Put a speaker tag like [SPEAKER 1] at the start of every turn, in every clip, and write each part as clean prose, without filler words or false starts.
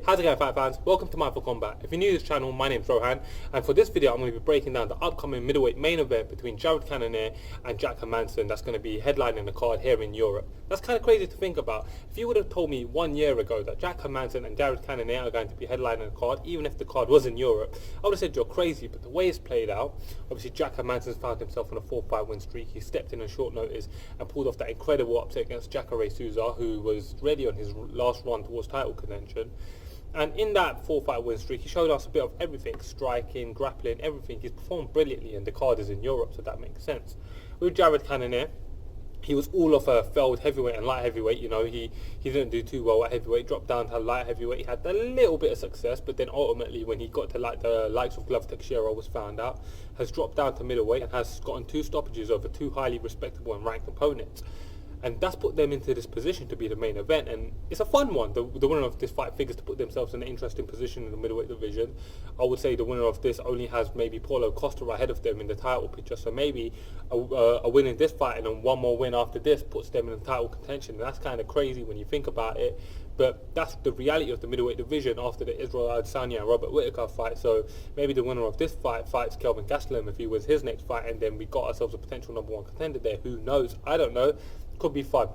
[SPEAKER 1] How's it going, fight fans? Welcome to Mindful Combat. If you're new to this channel, my name's Rohan, and for this video I'm going to be breaking down the upcoming middleweight main event between Jared Cannonier and Jack Hermansson that's going to be headlining the card here in Europe. That's kind of crazy to think about. If you would have told me 1 year ago that Jack Hermansson and Jared Cannonier are going to be headlining the card, even if the card was in Europe, I would have said you're crazy, but the way it's played out, obviously Jack Hermansson's found himself on a 4-5 win streak. He stepped in on short notice and pulled off that incredible upset against Jacare Souza, who was ready on his last run towards title contention. And in that 4-5 win streak, he showed us a bit of everything: striking, grappling, everything. He's performed brilliantly, and the card is in Europe, so that makes sense. With Jared Cannonier, he was all off a failed heavyweight and light heavyweight. You know, he didn't do too well at heavyweight, dropped down to light heavyweight. He had a little bit of success, but then ultimately when he got to like the likes of Glover Teixeira was found out, has dropped down to middleweight and has gotten 2 stoppages over 2 highly respectable and ranked opponents. And that's put them into this position to be the main event, and it's a fun one. The winner of this fight figures to put themselves in an interesting position in the middleweight division. I would say the winner of this only has maybe Paulo Costa ahead of them in the title picture, so maybe a win in this fight and then one more win after this puts them in the title contention, and that's kind of crazy when you think about it. But that's the reality of the middleweight division after the Israel Adesanya and Robert Whittaker fight. So maybe the winner of this fight fights Kelvin Gastelum if he wins his next fight, and then we got ourselves a potential #1 contender there. Who knows? I don't know. Could be fun.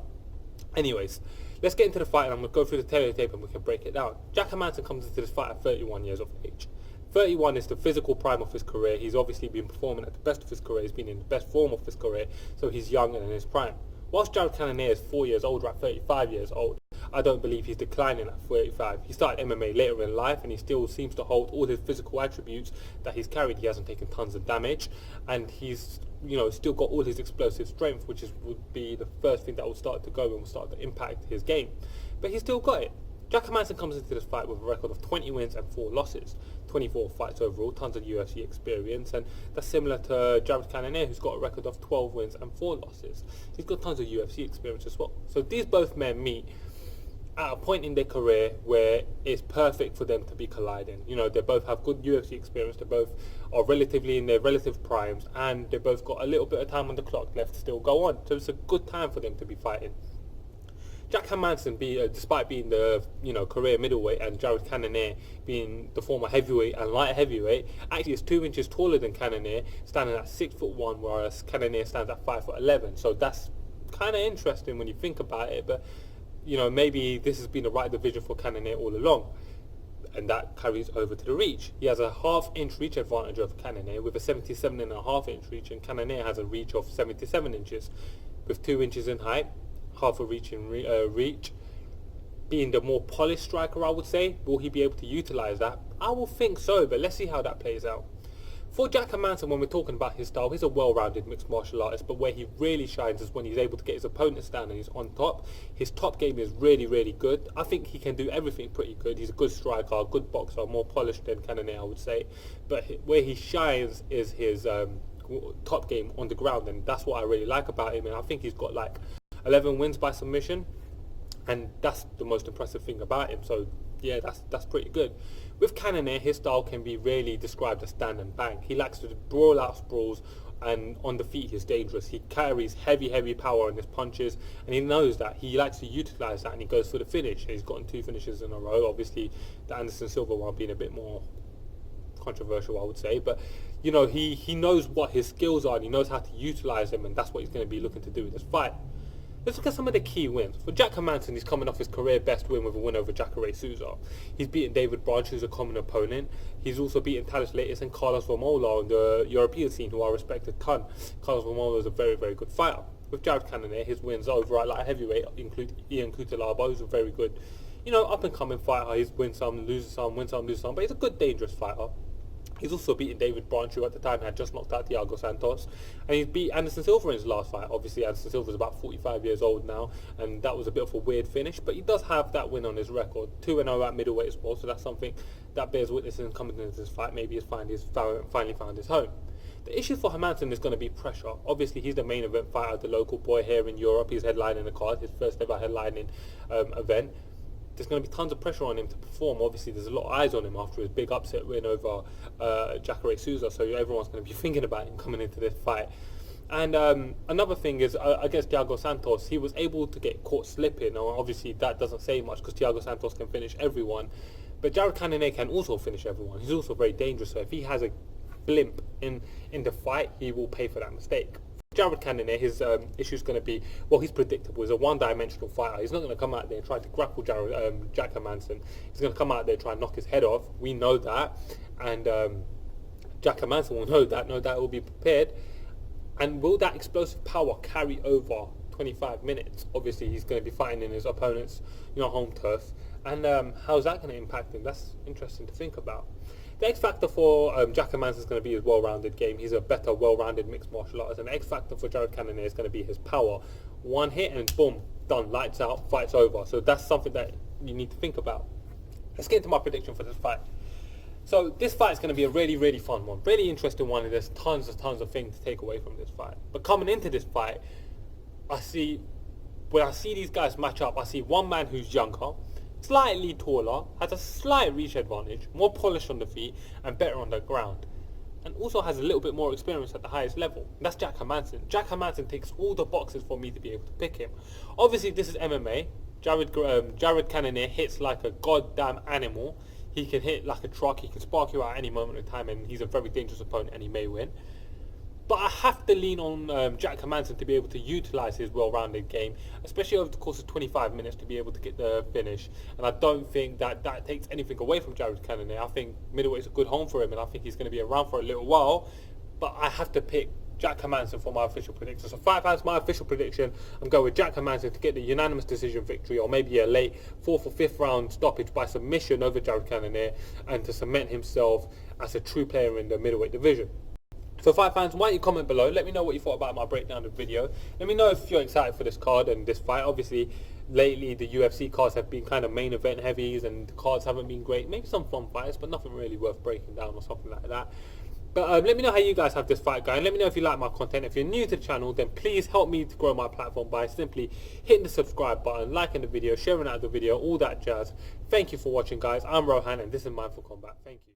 [SPEAKER 1] Anyways, let's get into the fight, and I'm going to go through the teletape and we can break it down. Jack Hermansson comes into this fight at 31 years of age. 31 is the physical prime of his career. He's obviously been performing at the best of his career. He's been in the best form of his career, so he's young and in his prime. Whilst Jared Cannonier is 4 years older at 35 years old, I don't believe he's declining at 35. He started MMA later in life, and he still seems to hold all his physical attributes that he's carried. He hasn't taken tons of damage, and he's still got all his explosive strength, which would be the first thing that will start to go and will start to impact his game. But he's still got it. Jack Hermansson comes into this fight with a record of 20 wins and 4 losses, 24 fights overall, tons of UFC experience, and that's similar to Jared Cannonier, who's got a record of 12 wins and 4 losses. He's got tons of UFC experience as well. So these both men meet at a point in their career where it's perfect for them to be colliding. They both have good UFC experience, they both are relatively in their relative primes, and they both got a little bit of time on the clock left to still go on. So it's a good time for them to be fighting. Jack Hermansson, despite being the career middleweight, and Jared Cannonier being the former heavyweight and light heavyweight, actually is 2 inches taller than Cannonier, standing at 6'1", whereas Cannonier stands at 5'11". So that's kind of interesting when you think about it. But maybe this has been the right division for Cannonier all along, and that carries over to the reach. He has a half-inch reach advantage over Cannonier with a 77.5-inch reach, and Cannonier has a reach of 77 inches with 2 inches in height, half a reach in reach. Being the more polished striker, I would say, will he be able to utilize that? I will think so, but let's see how that plays out. For Jack Hermansson, when we're talking about his style, he's a well-rounded mixed martial artist, but where he really shines is when he's able to get his opponents down and he's on top. His top game is really, really good. I think he can do everything pretty good. He's a good striker, a good boxer, more polished than Cannonier, I would say. But where he shines is his top game on the ground, and that's what I really like about him. And I think he's got like 11 wins by submission, and that's the most impressive thing about him. So yeah, that's pretty good. With Cannonier, his style can be really described as stand and bang. He likes to brawl out sprawls, and on the feet he's dangerous. He carries heavy power in his punches, and he knows that. He likes to utilize that, and he goes for the finish. And he's gotten 2 finishes in a row. Obviously the Anderson Silva one being a bit more controversial, I would say, but he knows what his skills are, and he knows how to utilize them, and that's what he's going to be looking to do in this fight. Let's look at some of the key wins. For Jack Hermansson, he's coming off his career best win with a win over Jacare Souza. He's beaten David Branch, who's a common opponent. He's also beaten Talis Latis and Carlos Romola on the European scene, who I respect a ton. Carlos Romola is a very, very good fighter. With Jared Cannonier, his wins over at light heavyweight include ENQUIRIES, who's a very good, up and coming fighter. He's wins some, loses some, wins some, loses some, but he's a good, dangerous fighter. He's also beaten David Branch, who at the time had just knocked out Thiago Santos, and he's beat Anderson Silva in his last fight. Obviously Anderson Silva is about 45 years old now, and that was a bit of a weird finish, but he does have that win on his record. 2-0 at middleweight as well, so that's something that bears witness in coming into this fight. Maybe he's finally found his home. The issue for Hermansson is going to be pressure. Obviously he's the main event fighter, the local boy here in Europe. He's headlining the card, his first ever headlining event. There's going to be tons of pressure on him to perform. Obviously there's a lot of eyes on him after his big upset win over Jacare Souza, so everyone's going to be thinking about him coming into this fight. And another thing is, against Thiago Santos, he was able to get caught slipping. Now, obviously that doesn't say much because Thiago Santos can finish everyone, But Jared Cannonier can also finish everyone. He's also very dangerous. So if he has a blimp in the fight, he will pay for that mistake. Jared Cannonier, his issue is going to be, well, he's predictable. He's a one-dimensional fighter. He's not going to come out there and try to grapple Jack Hermansson. He's going to come out there and try and knock his head off. We know that. And Jack Hermansson will know that. No doubt will be prepared. And will that explosive power carry over 25 minutes? Obviously, he's going to be fighting in his opponent's, home turf. And how's that going to impact him? That's interesting to think about. The X factor for Jack Hermansson is going to be his well-rounded game. He's a better, well-rounded mixed martial artist. And the X factor for Jared Cannonier is going to be his power. One hit and boom, done, lights out, fight's over. So that's something that you need to think about. Let's get into my prediction for this fight. So this fight is going to be a really, really fun one, really interesting one, and there's tons of things to take away from this fight. But coming into this fight, when I see these guys match up, I see one man who's younger, slightly taller, has a slight reach advantage, more polish on the feet, and better on the ground. And also has a little bit more experience at the highest level. And that's Jack Hermansson. Jack Hermansson ticks all the boxes for me to be able to pick him. Obviously, this is MMA. Jared Cannonier hits like a goddamn animal. He can hit like a truck. He can spark you out at any moment in time, and he's a very dangerous opponent, and he may win. But I have to lean on Jack Hermansson to be able to utilise his well-rounded game, especially over the course of 25 minutes to be able to get the finish. And I don't think that takes anything away from Jared Cannonier. I think middleweight's a good home for him, and I think he's going to be around for a little while. But I have to pick Jack Hermansson for my official prediction. So 5 pounds, my official prediction. I'm going with Jack Hermansson to get the unanimous decision victory, or maybe a late 4th or 5th round stoppage by submission over Jared Cannonier, and to cement himself as a true player in the middleweight division. So 5 fans, why don't you comment below? Let me know what you thought about my breakdown of the video. Let me know if you're excited for this card and this fight. Obviously, lately the UFC cards have been kind of main event heavies, and the cards haven't been great. Maybe some fun fights, but nothing really worth breaking down or something like that. But let me know how you guys have this fight going. Let me know if you like my content. If you're new to the channel, then please help me to grow my platform by simply hitting the subscribe button, liking the video, sharing out the video, all that jazz. Thank you for watching, guys. I'm Rohan, and this is Mindful Combat. Thank you.